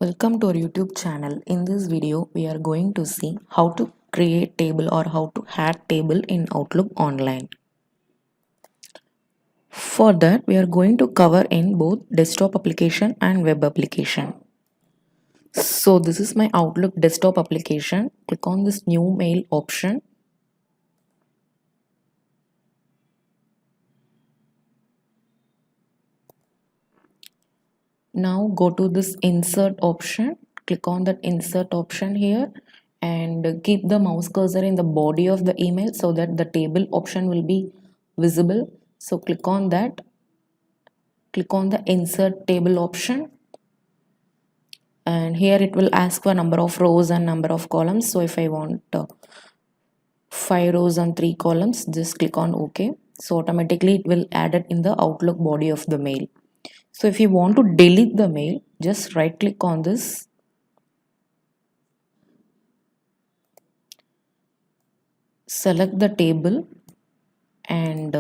Welcome to our YouTube channel. In this video, we are going to see how to create table or how to add table in Outlook Online. For that, we are going to cover in both desktop application and web application. So this is my Outlook desktop application. Click on this new mail option. Now go to this insert option. Click on that insert option here and keep the mouse cursor in the body of the email so that the table option will be visible. So click on that. Click on the insert table option and here it will ask for number of rows and number of columns. So if I want 5 rows and 3 columns, just click on OK. So automatically it will add it in the Outlook body of the mail. So if you want to delete the mail, just right click on this. Select the table and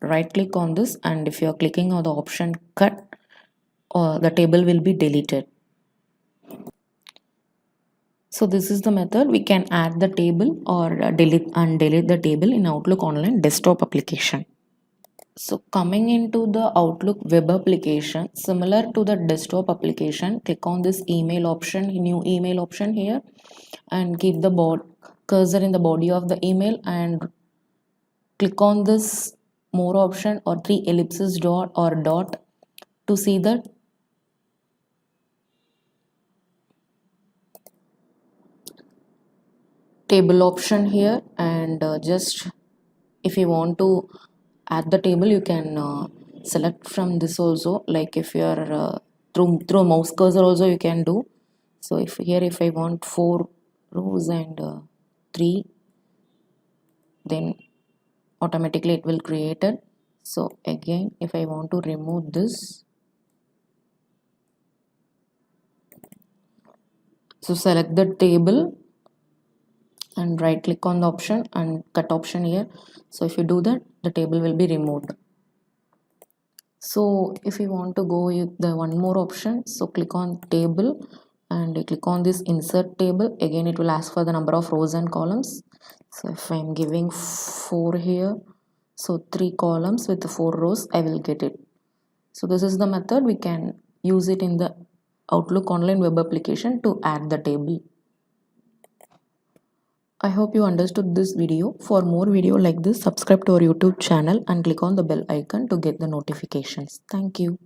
right click on this, and if you are clicking on the option cut, the table will be deleted. So this is the method we can add the table or delete the table in Outlook Online desktop application. So coming into the Outlook web application, similar to the desktop application, click on this email option, new email option here, and keep the cursor in the body of the email and click on this more option or 3 ellipses dot or dot to see the table option here, and just if you want to add the table you can select from this also, like if you are through mouse cursor also you can do. So if I want 4 rows and 3, then automatically it will create it. So again if I want to remove this, so select the table and right click on the option and cut option here. So if you do that, the table will be removed. So if you want to go with the one more option, so click on table and click on this insert table. Again it will ask for the number of rows and columns. So if I'm giving 4 here, so 3 columns with 4 rows, I will get it. So this is the method we can use it in the Outlook Online web application to add the table. I hope you understood this video. For more video like this, subscribe to our YouTube channel and click on the bell icon to get the notifications. Thank you.